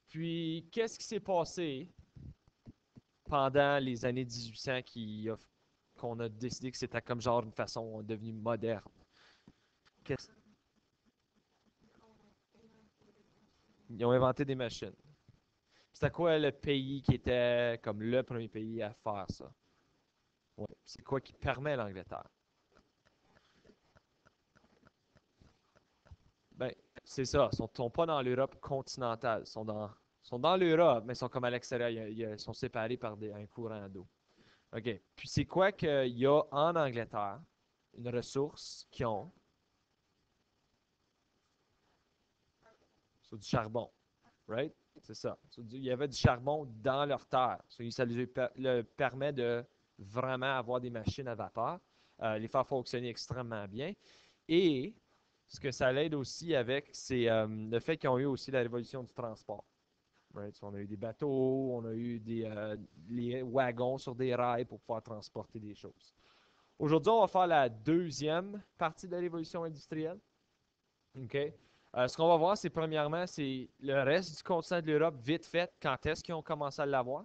Puis, qu'est-ce qui s'est passé pendant les années 1800 qu'on a décidé que c'était comme genre une façon devenue moderne? Qu'est-ce- Ils ont inventé des machines. C'était quoi le pays qui était comme le premier pays à faire ça? Ouais. C'est quoi qui permet l'Angleterre? Ben, c'est ça. Sont pas dans l'Europe continentale. Sont dans l'Europe, mais ils sont comme à l'extérieur. Ils sont séparés par un courant d'eau. OK. Puis c'est quoi qu'il y a en Angleterre? Une ressource qu'ils ont, c'est du charbon. Right? C'est ça. Il y avait du charbon dans leur terre. Ça leur permet de vraiment avoir des machines à vapeur, les faire fonctionner extrêmement bien. Et ce que ça l'aide aussi avec, c'est le fait qu'ils ont eu aussi la révolution du transport. Right? On a eu des bateaux, on a eu les wagons sur des rails pour pouvoir transporter des choses. Aujourd'hui, on va faire la deuxième partie de la révolution industrielle. OK? Ce qu'on va voir, c'est premièrement, c'est le reste du continent de l'Europe, vite fait, quand est-ce qu'ils ont commencé à l'avoir.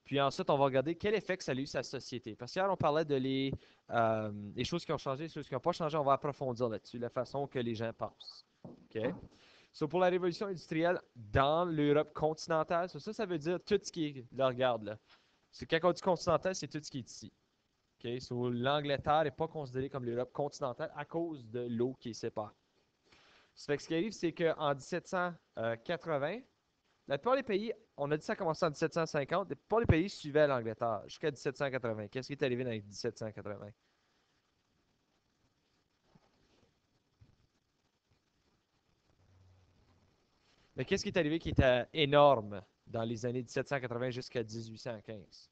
Puis ensuite, on va regarder quel effet que ça a eu sur la société. Parce qu'hier, on parlait de les choses qui ont changé, les choses qui n'ont pas changé. On va approfondir là-dessus, la façon que les gens pensent. OK? So, pour la révolution industrielle dans l'Europe continentale, ça veut dire tout ce qui est, là, regarde, là. C'est quand on dit continental, c'est tout ce qui est ici. OK? So, l'Angleterre n'est pas considérée comme l'Europe continentale à cause de l'eau qui est sépare. Ça fait que ce qui arrive, c'est qu'en 1780, la plupart des pays, on a dit que ça a commencé en 1750, la plupart des pays suivaient l'Angleterre jusqu'à 1780. Qu'est-ce qui est arrivé dans les 1780? Mais qu'est-ce qui est arrivé qui était énorme dans les années 1780 jusqu'à 1815?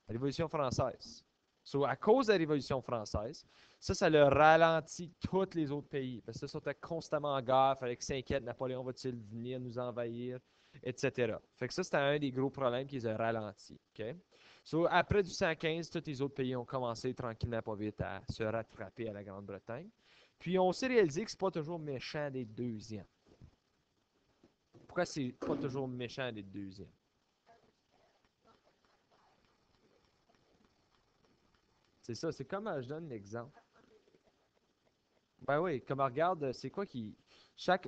La Révolution française. So, à cause de la Révolution française, ça le ralentit tous les autres pays. Parce que ça, c'était constamment en guerre, il fallait qu'ils s'inquiètent, Napoléon va-t-il venir nous envahir, etc. Fait que ça, c'était un des gros problèmes qu'ils ont ralenti. OK? So, après 1815, tous les autres pays ont commencé tranquillement pas vite à se rattraper à la Grande-Bretagne. Puis on s'est réalisé que c'est pas toujours méchant des deuxièmes. Pourquoi c'est pas toujours méchant des deuxièmes? C'est ça, c'est comme je donne l'exemple. Ben oui, comme regarde, c'est quoi qui. Je sais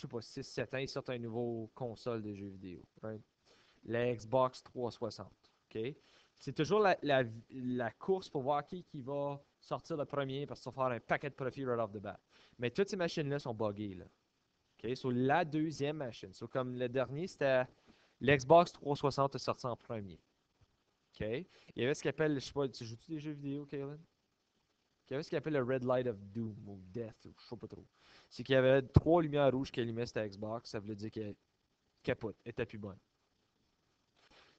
pas, 6 7 ans, ils sortent un nouveau console de jeux vidéo. Right? La Xbox 360. OK? C'est toujours la course pour voir qui va sortir le premier parce que ça va faire un paquet de profits right off the bat. Mais toutes ces machines-là sont buggées, là. OK? Sur la deuxième machine. So, comme le dernier, c'était l'Xbox 360 est sorti en premier. OK? Il y avait ce qu'on appelle, je sais pas, tu joues-tu des jeux vidéo, Kaylin? Il y avait ce qu'il appelle le Red Light of Doom ou Death, ou je sais pas trop. C'est qu'il y avait trois lumières rouges qui allumaient cette Xbox, ça voulait dire qu'elle capote, elle était plus bonne.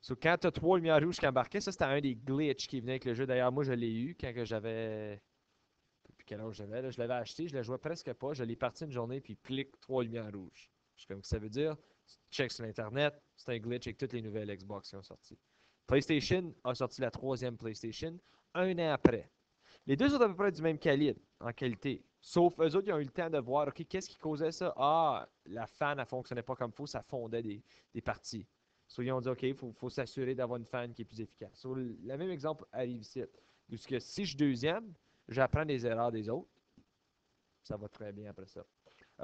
So, quand tu as trois lumières rouges qui embarquaient, ça c'était un des glitches qui venait avec le jeu. D'ailleurs, moi je l'ai eu quand que j'avais. Depuis quel âge j'avais là? Je l'avais acheté, je le jouais presque pas. Je l'ai parti une journée, puis clic, trois lumières rouges. Je sais comme que ça veut dire. Tu check sur Internet, c'est un glitch avec toutes les nouvelles Xbox qui ont sorti. PlayStation a sorti la troisième PlayStation un an après. Les deux sont à peu près du même calibre en qualité. Sauf eux autres, ils ont eu le temps de voir, OK, qu'est-ce qui causait ça? Ah, la fan, elle ne fonctionnait pas comme il faut, ça fondait des parties. So, ils ont dit, OK, il faut s'assurer d'avoir une fan qui est plus efficace. So, le même exemple arrive ici. Parce que si je suis deuxième, j'apprends des erreurs des autres. Ça va très bien après ça.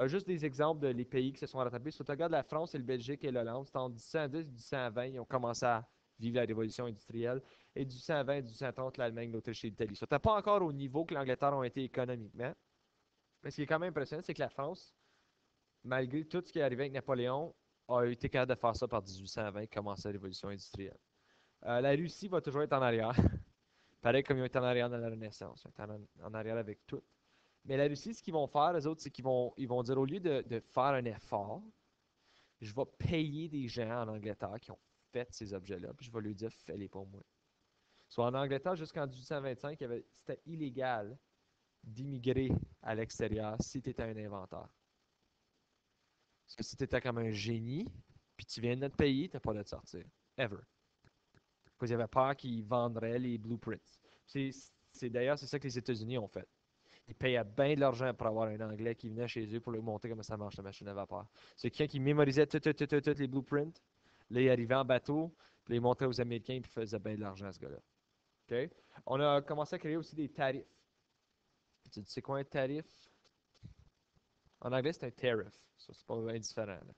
Juste des exemples de les pays qui se sont rattrapés. Si tu regardes la France et le Belgique et l'Hollande, c'est en 1810 et 1820, ils ont commencé à vivre la révolution industrielle. Et 1820 et 1830, l'Allemagne, l'Autriche et l'Italie. Ça n'était pas encore au niveau que l'Angleterre ont été économiquement. Mais ce qui est quand même impressionnant, c'est que la France, malgré tout ce qui est arrivé avec Napoléon, a été capable de faire ça par 1820, commencer la révolution industrielle. La Russie va toujours être en arrière. Pareil comme ils ont été en arrière dans la Renaissance. Ils ont été en arrière avec tout. Mais la Russie, ce qu'ils vont faire, les autres, c'est qu'ils vont dire au lieu de faire un effort, je vais payer des gens en Angleterre qui ont fait ces objets-là, puis je vais lui dire, fais-les pour moi. Soit en Angleterre, jusqu'en 1825, c'était illégal d'immigrer à l'extérieur si tu étais un inventeur. Parce que si tu étais comme un génie, puis tu viens de notre pays, tu n'as pas le droit de sortir. Ever. Parce qu'il y avait peur qu'ils vendraient les blueprints. C'est, D'ailleurs, c'est ça que les États-Unis ont fait. Ils payaient bien de l'argent pour avoir un Anglais qui venait chez eux pour leur montrer comment ça marche la machine à vapeur. C'est quelqu'un qui mémorisait tous les blueprints. Là, il arrivait en bateau, puis il montrait aux Américains, puis il faisait bien de l'argent, ce gars-là. OK? On a commencé à créer aussi des tarifs. Tu sais quoi un tarif? En anglais, c'est un tariff. Ça, c'est pas bien différent. Là.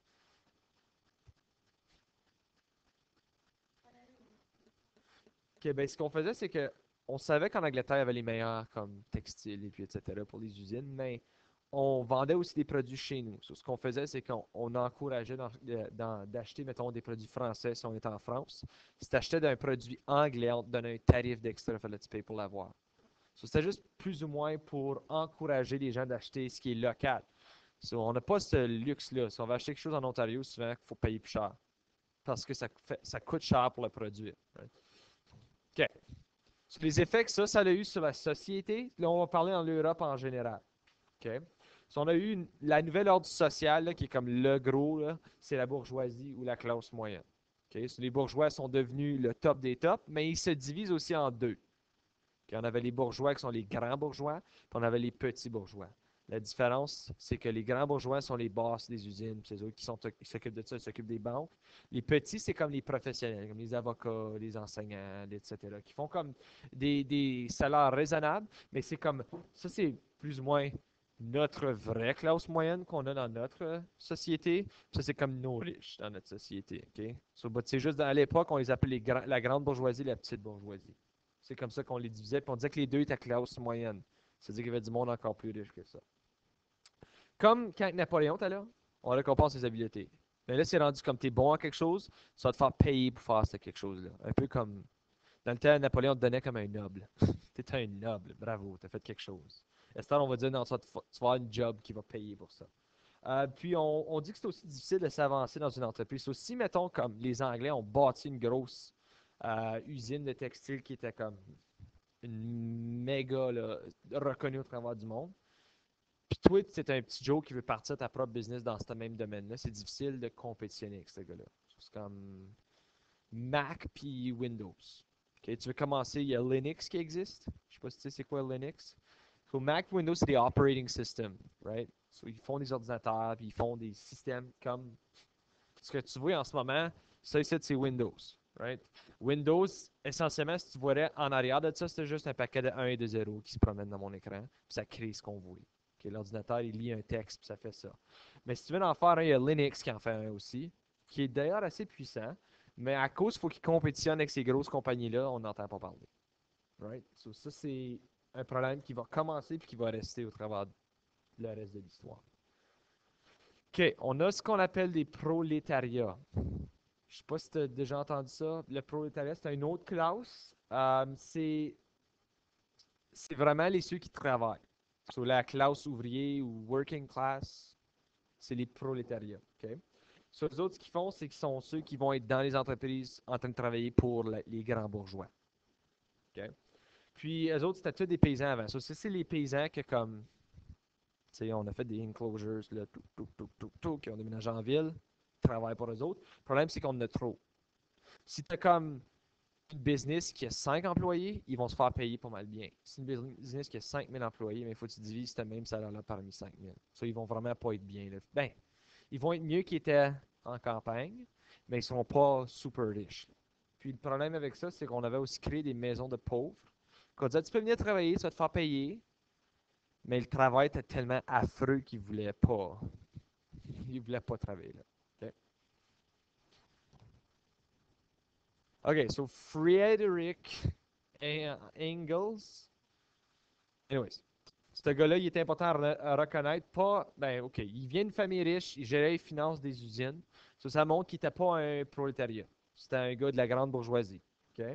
OK, ben, ce qu'on faisait, c'est que on savait qu'en Angleterre, il y avait les meilleurs comme textiles et puis etc. pour les usines, mais on vendait aussi des produits chez nous. So, ce qu'on faisait, c'est qu'on encourageait d'acheter, mettons, des produits français si on était en France. Si tu achetais d'un produit anglais, on te donnait un tarif d'extra, il fallait que tu payes pour l'avoir. So, c'était juste plus ou moins pour encourager les gens d'acheter ce qui est local. So, on n'a pas ce luxe-là. Si on va acheter quelque chose en Ontario, souvent, il faut payer plus cher parce que ça coûte cher pour le produire. Right? OK. Sur les effets que ça a eu sur la société, là, on va parler en Europe en général. OK? So, on a eu la nouvelle ordre social, là, qui est comme le gros, là, c'est la bourgeoisie ou la classe moyenne. OK? So, les bourgeois sont devenus le top des tops, mais ils se divisent aussi en deux. Puis on avait les bourgeois qui sont les grands bourgeois, puis on avait les petits bourgeois. La différence, c'est que les grands bourgeois sont les boss des usines, puis c'est eux qui s'occupent de ça, ils s'occupent des banques. Les petits, c'est comme les professionnels, comme les avocats, les enseignants, etc., qui font comme des salaires raisonnables, mais c'est comme, ça c'est plus ou moins notre vraie classe moyenne qu'on a dans notre société. Ça, c'est comme nos riches dans notre société. OK? So, c'est juste à l'époque, on les appelait la grande bourgeoisie et la petite bourgeoisie. C'est comme ça qu'on les divisait. Puis on disait que les deux étaient classe moyenne. C'est-à-dire qu'il y avait du monde encore plus riche que ça. Comme quand Napoléon était là, on récompense ses habiletés. Mais là, c'est rendu comme tu es bon à quelque chose, ça va te faire payer pour faire ce quelque chose-là. Un peu comme dans le temps, Napoléon te donnait comme un noble. Tu es un noble, bravo, tu as fait quelque chose. Esther, on va dire, non, tu vas avoir une job qui va payer pour ça. Puis on dit que c'est aussi difficile de s'avancer dans une entreprise. Aussi, mettons, comme les Anglais ont bâti une grosse usine de textile qui était comme une méga là, reconnue au travers du monde. Puis toi, c'est un petit Joe qui veut partir ta propre business dans ce même domaine-là. C'est difficile de compétitionner avec ce gars-là. C'est comme Mac puis Windows. Ok, tu veux commencer, il y a Linux qui existe. Je sais pas si tu sais c'est quoi Linux. So, Mac Windows, c'est des operating systems, right? So, ils font des ordinateurs, puis ils font des systèmes comme ce que tu vois en ce moment. Ça ici, c'est Windows, right? Windows, essentiellement, si tu voyais en arrière de ça, c'est juste un paquet de 1 et de 0 qui se promène dans mon écran, puis ça crée ce qu'on voit. Okay, l'ordinateur, il lit un texte, puis ça fait ça. Mais si tu veux en faire un, il y a Linux qui en fait un aussi, qui est d'ailleurs assez puissant, mais à cause il faut qu'il compétitionne avec ces grosses compagnies-là, on n'entend pas parler. Right? So, ça, c'est un problème qui va commencer puis qui va rester au travers de le reste de l'histoire. OK, on a ce qu'on appelle des prolétariats. Je sais pas si tu as déjà entendu ça. Le prolétariat, c'est une autre classe. C'est vraiment les ceux qui travaillent. Sur la classe ouvrier ou working class, c'est les prolétariats. OK? So, les autres, ce qu'ils font, c'est qu'ils sont ceux qui vont être dans les entreprises en train de travailler pour les grands bourgeois. OK? Puis, eux autres, c'était tous des paysans avant. So, c'est les paysans que, comme, tu sais, on a fait des enclosures, là, qui ont déménagé en ville, ils travaillent pour eux autres. Le problème, c'est qu'on en a trop. Si tu as comme une business qui a 5 employés, ils vont se faire payer pas mal bien. Si une business qui a 5000 employés, il faut que tu divises ce même salaire-là parmi 5000. Ça, ils vont vraiment pas être bien. Là. Ben, ils vont être mieux qu'ils étaient en campagne, mais ils ne seront pas super riches. Puis le problème avec ça, c'est qu'on avait aussi créé des maisons de pauvres. Qu'on disait, tu peux venir travailler, tu vas te faire payer, mais le travail était tellement affreux qu'ils ne voulaient pas. Ils voulaient pas travailler là. OK, OK, so Friedrich Engels. Anyways, ce gars-là, il est important à reconnaître. Pas, ben, OK, il vient d'une famille riche, il gérait les finances des usines. Ça montre qu'il n'était pas un prolétariat. C'était un gars de la grande bourgeoisie. OK?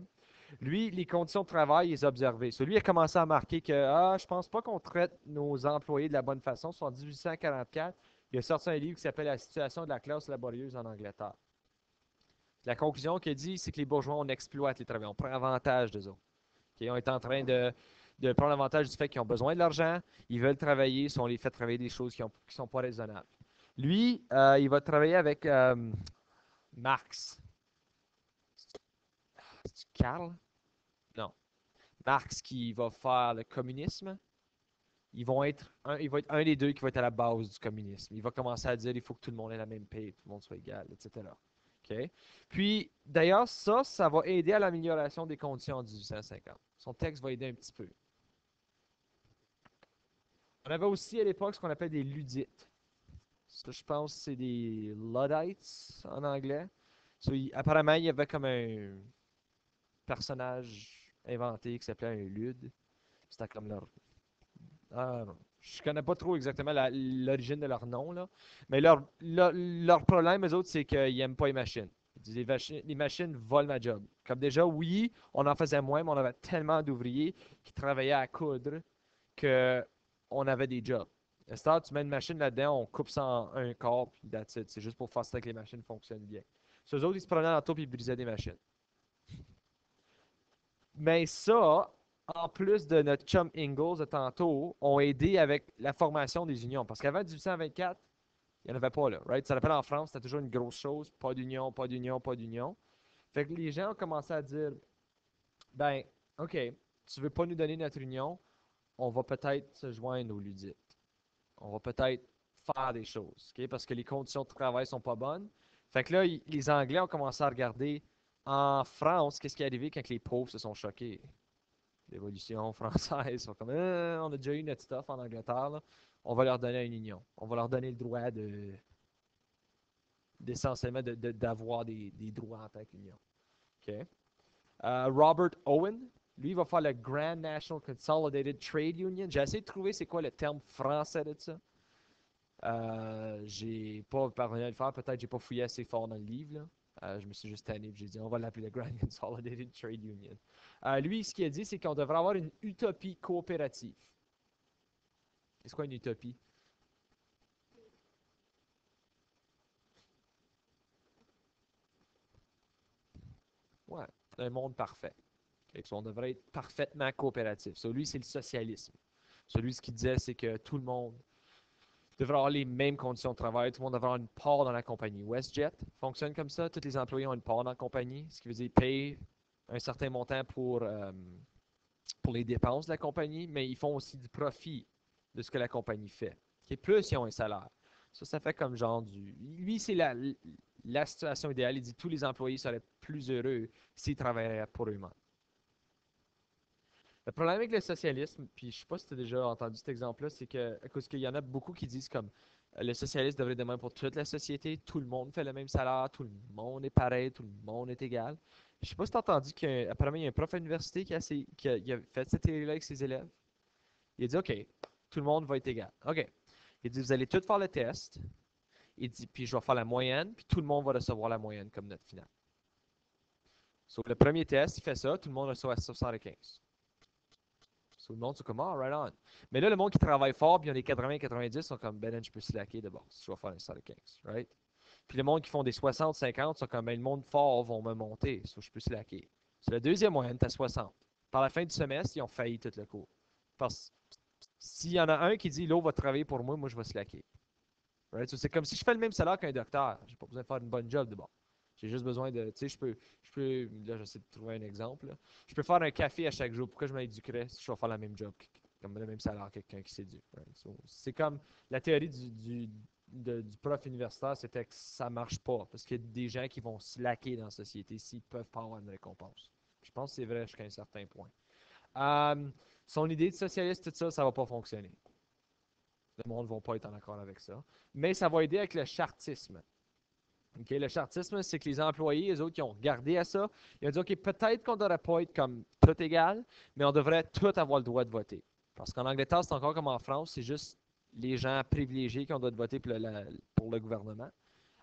Lui, les conditions de travail, il les a observées. Lui, il a commencé à marquer que, je pense pas qu'on traite nos employés de la bonne façon. C'est en 1844, il a sorti un livre qui s'appelle La situation de la classe laborieuse en Angleterre. La conclusion qu'il dit, c'est que les bourgeois, on exploite les travailleurs, on prend avantage d'eux autres. Okay? On est en train de prendre avantage du fait qu'ils ont besoin de l'argent, ils veulent travailler, si on les fait travailler des choses qui ne sont pas raisonnables. Lui, il va travailler avec Marx. C'est Karl? Non. Marx qui va faire le communisme. il va être un des deux qui va être à la base du communisme. Il va commencer à dire il faut que tout le monde ait la même paix, tout le monde soit égal, etc. OK? Puis, d'ailleurs, ça va aider à l'amélioration des conditions en 1850. Son texte va aider un petit peu. On avait aussi à l'époque ce qu'on appelle des Ludites. Ça, je pense que c'est des Luddites en anglais. Apparemment, il y avait comme un personnage inventé qui s'appelait un Lude. C'était comme leur. Ah, non. Je connais pas trop exactement l'origine de leur nom, là. Mais leur problème, eux autres, c'est qu'ils n'aiment pas les machines. Ils disent, les machines volent ma job. Comme déjà, oui, on en faisait moins, mais on avait tellement d'ouvriers qui travaillaient à coudre que on avait des jobs. À tu mets une machine là-dedans, on coupe ça en un quart, puis that's it. C'est juste pour faire ça que les machines fonctionnent bien. Ceux autres, ils se prenaient dans le et ils brisaient des machines. Mais ça, en plus de notre chum Ingalls de tantôt, ont aidé avec la formation des unions. Parce qu'avant 1824, il n'y en avait pas là. Right? Ça rappelle en France, c'était toujours une grosse chose. Pas d'union, pas d'union, pas d'union. Fait que les gens ont commencé à dire ben, OK, tu veux pas nous donner notre union, on va peut-être se joindre aux ludites. On va peut-être faire des choses. OK? Parce que les conditions de travail sont pas bonnes. Fait que là, les Anglais ont commencé à regarder en France, qu'est-ce qui est arrivé quand les pauvres se sont choqués. L'évolution française. Ils sont comme, on a déjà eu notre stuff en Angleterre, là. On va leur donner une union. On va leur donner le droit d'essentiellement d'avoir des droits en tant qu'union. OK? Robert Owen, lui, il va faire le Grand National Consolidated Trade Union. J'ai essayé de trouver c'est quoi le terme français de ça. J'ai pas parvenu à le faire. Peut-être que j'ai pas fouillé assez fort dans le livre, là. Je me suis juste tanné et j'ai dit on va l'appeler le Grand Consolidated Trade Union. Lui, ce qu'il a dit, c'est qu'on devrait avoir une utopie coopérative. C'est quoi une utopie? Ouais, un monde parfait. On devrait être parfaitement coopératif. So, lui, c'est le socialisme. Celui, ce qu'il disait, c'est que tout le monde devrait avoir les mêmes conditions de travail, tout le monde devrait avoir une part dans la compagnie. WestJet fonctionne comme ça, tous les employés ont une part dans la compagnie, ce qui veut dire qu'ils payent un certain montant pour les dépenses de la compagnie, mais ils font aussi du profit de ce que la compagnie fait. Et plus ils ont un salaire. Ça fait comme genre du. Lui, c'est la situation idéale. Il dit que tous les employés seraient plus heureux s'ils travailleraient pour eux-mêmes. Le problème avec le socialisme, puis je sais pas si tu as déjà entendu cet exemple-là, c'est que, à cause qu'il y en a beaucoup qui disent comme le socialisme devrait être de même pour toute la société, tout le monde fait le même salaire, tout le monde est pareil, tout le monde est égal. Je sais pas si tu as entendu qu'apparemment il y a un prof à l'université qui a fait cette théorie-là avec ses élèves. Il a dit OK, tout le monde va être égal. OK. Il dit vous allez tous faire le test. Il dit puis je vais faire la moyenne, puis tout le monde va recevoir la moyenne comme note finale. Sur le premier test, il fait ça, tout le monde reçoit 75. Tout le monde, c'est comme, ah, right on. Mais là, le monde qui travaille fort, puis il y a les 80-90, sont comme, ben, je peux slacker de base. Je vais faire un 75, right? Puis le monde qui font des 60-50 sont comme, ben, le monde fort vont me monter, so je peux slacker. C'est la deuxième moyenne, t'as 60. Par la fin du semestre, ils ont failli tout le cours. Parce que s'il y en a un qui dit, l'autre va travailler pour moi, moi, je vais slacker. Right? So, c'est comme si je fais le même salaire qu'un docteur. J'ai pas besoin de faire une bonne job de bon. J'ai juste besoin de. Tu sais, là, j'essaie de trouver un exemple. Là. Je peux faire un café à chaque jour. Pourquoi je m'éduquerais si je vais faire la même job, comme le même salaire que quelqu'un qui s'éduque? Right? So, c'est comme la théorie du prof universitaire, c'était que ça marche pas. Parce qu'il y a des gens qui vont slacker dans la société s'ils peuvent pas avoir une récompense. Je pense que c'est vrai jusqu'à un certain point. Euh, Son idée de socialiste, tout ça, ça va pas fonctionner. Le monde ne va pas être en accord avec ça. Mais ça va aider avec le chartisme. Okay? Le chartisme, c'est que les employés, les autres, qui ont regardé à ça, ils ont dit, OK, peut-être qu'on ne devrait pas être comme tout égal, mais on devrait tout avoir le droit de voter. Parce qu'en Angleterre, c'est encore comme en France, c'est juste les gens privilégiés qui ont le droit de voter pour le gouvernement.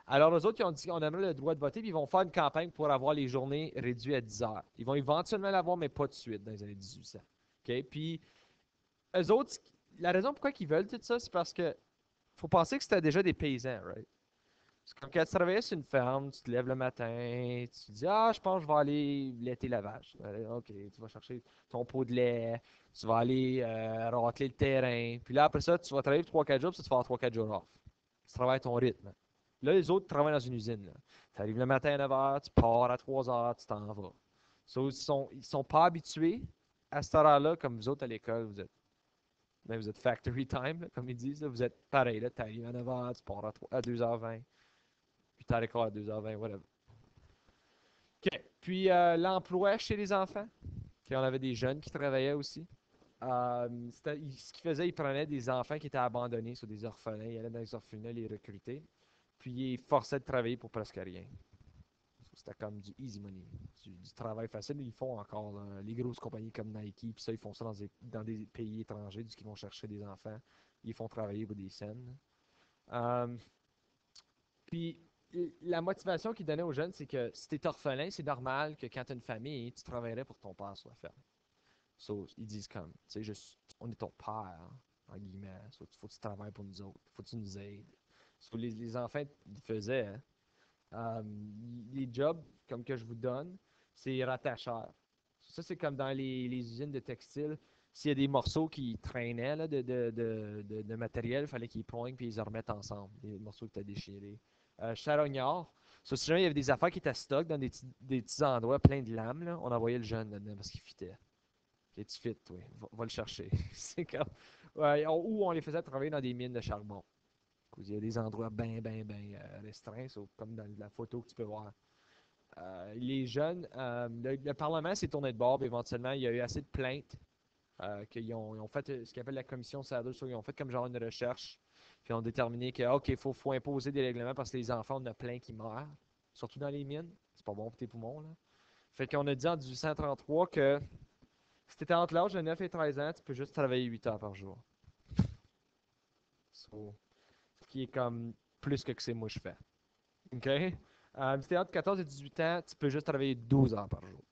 Alors, les autres, qui ont dit qu'on aimerait le droit de voter, puis ils vont faire une campagne pour avoir les journées réduites à 10 heures. Ils vont éventuellement l'avoir, mais pas de suite, dans les années 1800. OK? Puis, eux autres, la raison pourquoi ils veulent tout ça, c'est parce que faut penser que c'était déjà des paysans, right? C'est comme quand tu travaillais sur une ferme, tu te lèves le matin, tu te dis, ah, je pense que je vais aller laiter la vache. OK, tu vas chercher ton pot de lait, tu vas aller racler le terrain. Puis là, après ça, tu vas travailler pour 3-4 jours, puis tu vas faire 3-4 jours off. Tu travailles à ton rythme. Là, les autres travaillent dans une usine. Tu arrives le matin à 9 h, tu pars à 3 h, tu t'en vas. So, ils sont pas habitués à cette heure-là, comme vous autres à l'école, vous êtes. Mais vous êtes factory time, là, comme ils disent. Là. Vous êtes pareil, là, tu arrives à 9h, tu pars à 2h20, puis tu l'école à 2h20, whatever. OK. Puis l'emploi chez les enfants. Puis on avait des jeunes qui travaillaient aussi. Ce qu'ils faisaient, ils prenaient des enfants qui étaient abandonnés sur des orphelins, ils allaient dans les orphelinats les recruter, puis ils forçaient de travailler pour presque rien. C'était comme du easy money, du travail facile. Ils font encore, là, les grosses compagnies comme Nike, puis ça, ils font ça dans des pays étrangers, du qu'ils vont chercher des enfants. Ils font travailler pour des scènes. Euh, puis la motivation qu'ils donnaient aux jeunes, c'est que si tu es orphelin, c'est normal que quand tu as une famille, tu travaillerais pour que ton père soit ferme. So, ils disent comme, tu sais, on est ton père, en guillemets. So, faut que tu travailles pour nous autres. Faut que tu nous aides. So, les enfants, ils faisaient, hein. Euh, les jobs, comme que je vous donne, c'est rattacheur. Ça, c'est comme dans les usines de textile. S'il y a des morceaux qui traînaient là, de matériel, il fallait qu'ils poignent puis ils les remettent ensemble. Des morceaux qui étaient déchirés. Charognard. So, si jamais il y avait des affaires qui étaient stock dans des petits endroits pleins de lames, là, on envoyait le jeune là-dedans parce qu'il fitait. Ok, tu fit, oui. Va le chercher. C'est comme. Ouais, ou on les faisait travailler dans des mines de charbon. Il y a des endroits bien restreints, comme dans la photo que tu peux voir. Les jeunes, le Parlement s'est tourné de bord, puis éventuellement, il y a eu assez de plaintes qu'ils ont fait ce qu'ils appelle la commission Sanders. Ils ont fait comme genre une recherche, puis ont déterminé que, OK, faut imposer des règlements parce que les enfants, on en a plein qui meurent, surtout dans les mines. C'est pas bon pour tes poumons, là. Fait qu'on a dit en 1833 que si tu étais entre l'âge de 9 et 13 ans, tu peux juste travailler 8 heures par jour. So, ce qui est comme plus que c'est moi je fais. OK? Si tu es entre 14 et 18 ans, tu peux juste travailler 12 heures par jour.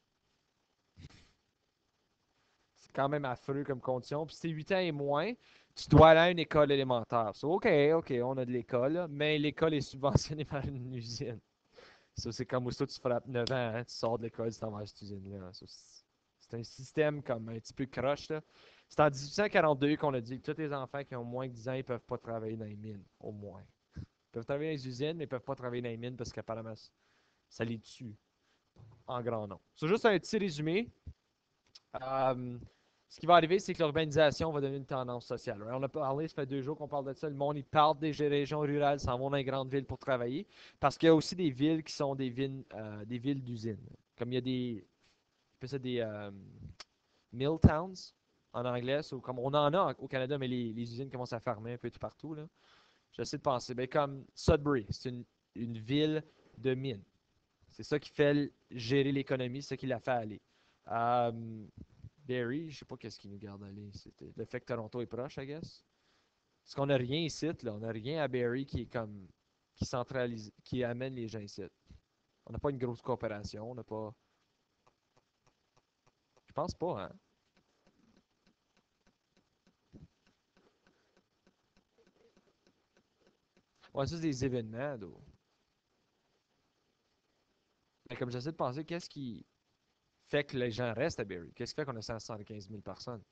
C'est quand même affreux comme condition. Puis si tu 8 ans et moins, tu dois aller à une école élémentaire. So, OK, on a de l'école, mais l'école est subventionnée par une usine. So, c'est comme aussi tu frappes 9 ans, hein, tu sors de l'école, tu t'en vas à cette usine-là. So, c'est un système comme un petit peu croche, là. C'est en 1842 qu'on a dit que tous les enfants qui ont moins de 10 ans, ils ne peuvent pas travailler dans les mines, au moins. Ils peuvent travailler dans les usines, mais ils ne peuvent pas travailler dans les mines parce qu'apparemment, ça les tue en grand nombre. C'est juste un petit résumé. Euh, Ce qui va arriver, c'est que l'urbanisation va devenir une tendance sociale. Right? On a parlé, ça fait 2 jours qu'on parle de ça. Le monde, il part des régions rurales, s'en vont dans les grandes villes pour travailler. Parce qu'il y a aussi des villes qui sont des villes d'usines. Comme il y a on appelle ça des mill towns en anglais. Comme on en a au Canada, mais les usines commencent à fermer un peu tout partout. Là. J'essaie de penser. Ben, comme Sudbury, c'est une ville de mines. C'est ça qui fait gérer l'économie, c'est ça qui la fait aller. Euh, Barrie, je sais pas qu'est-ce qui nous garde aller. C'était le fait que Toronto est proche, I guess. Parce qu'on n'a rien ici, là. On n'a rien à Barrie qui est comme qui centralise, qui amène les gens ici. On n'a pas une grosse coopération, on n'a pas. Je pense pas, hein. Ouais, ça, c'est des événements, d'où. Mais comme j'essaie de penser, qu'est-ce qui fait que les gens restent à Barrie? Qu'est-ce qui fait qu'on a 175 000 personnes?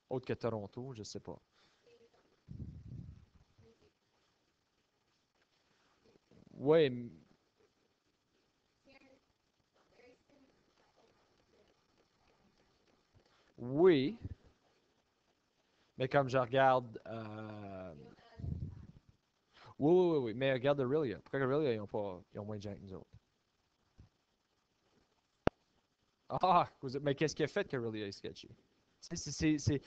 Autre que Toronto, je sais pas. Ouais, oui, mais comme je regarde. Oui, mais regarde Aurelia. Pourquoi Aurelia, ils ont moins de gens que nous autres? Ah, mais qu'est-ce qui a fait qu'Aurelia est sketchy? Tu sais,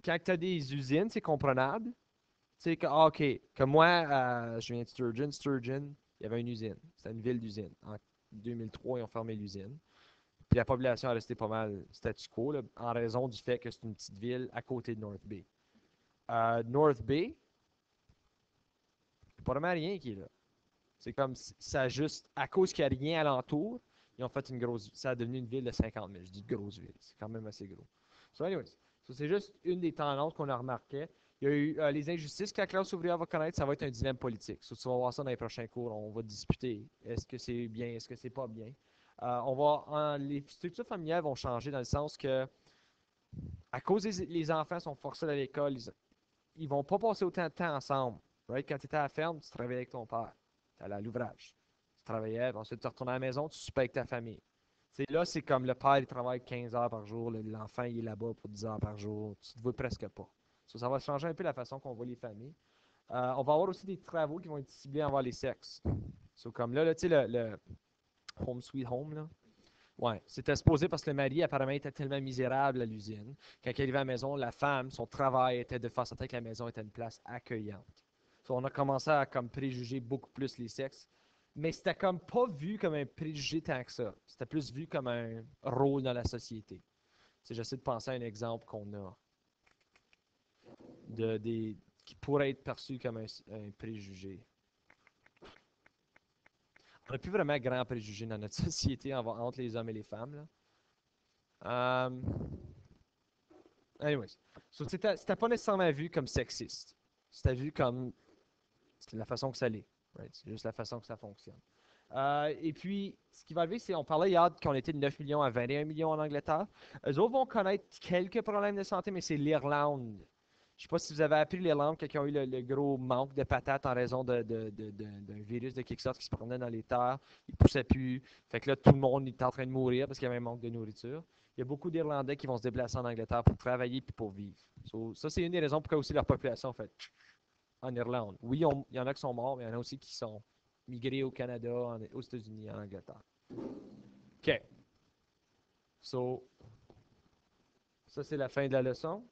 quand tu as des usines, c'est comprenable. Tu sais, OK, comme moi, je viens de Sturgeon. Sturgeon, il y avait une usine. C'était une ville d'usine. En 2003, ils ont fermé l'usine. Puis la population est restée pas mal statu quo, là, en raison du fait que c'est une petite ville à côté de North Bay. North Bay, pas vraiment rien qui est là. C'est comme ça juste, à cause qu'il n'y a rien alentour, ils ont fait une grosse, ça a devenu une ville de 50 000. Je dis grosse ville, c'est quand même assez gros. So anyways, so c'est juste une des tendances qu'on a remarqué. Il y a eu les injustices que la classe ouvrière va connaître, ça va être un dilemme politique. So, tu vas voir ça dans les prochains cours, on va discuter. Est-ce que c'est bien, est-ce que c'est pas bien? Les structures familiales vont changer dans le sens que, à cause les enfants sont forcés à l'école, ils vont pas passer autant de temps ensemble. Right? Quand tu étais à la ferme, tu travaillais avec ton père. Tu allais à l'ouvrage. Tu travaillais, puis ensuite tu retournais à la maison, tu soupais avec ta famille. Là, c'est comme le père, il travaille 15 heures par jour, l'enfant, il est là-bas pour 10 heures par jour. Tu te vois presque pas. So, ça va changer un peu la façon qu'on voit les familles. On va avoir aussi des travaux qui vont être ciblés envers les sexes. So, comme là, tu sais, le Home Sweet Home, là. Ouais, c'était supposé parce que le mari, apparemment, était tellement misérable à l'usine. Quand il arrivait à la maison, la femme, son travail était de faire en sorte que la maison était une place accueillante. So, on a commencé à comme préjuger beaucoup plus les sexes. Mais c'était comme pas vu comme un préjugé tant que ça. C'était plus vu comme un rôle dans la société. J'essaie de penser à un exemple qu'on a qui pourrait être perçu comme un préjugé. On n'a plus vraiment grand préjugé dans notre société entre les hommes et les femmes. Là. Anyways. So, c'était pas nécessairement vu comme sexiste. C'était vu comme c'est la façon que ça l'est. Right? C'est juste la façon que ça fonctionne. Et puis, ce qui va arriver, c'est on parlait hier qu'on était de 9 millions à 21 millions en Angleterre. Eux autres vont connaître quelques problèmes de santé, mais c'est l'Irlande. Je ne sais pas si vous avez appris l'Irlande, quand ils ont eu le gros manque de patates en raison d'un virus de quelque sorte qui se promenait dans les terres. Il ne poussait plus. Fait que là, tout le monde est en train de mourir parce qu'il y avait un manque de nourriture. Il y a beaucoup d'Irlandais qui vont se déplacer en Angleterre pour travailler et pour vivre. So, ça, c'est une des raisons pourquoi aussi leur population fait en Irlande. Oui, il y en a qui sont morts, mais il y en a aussi qui sont migrés au Canada, aux États-Unis, en Angleterre. OK. So, ça, c'est la fin de la leçon.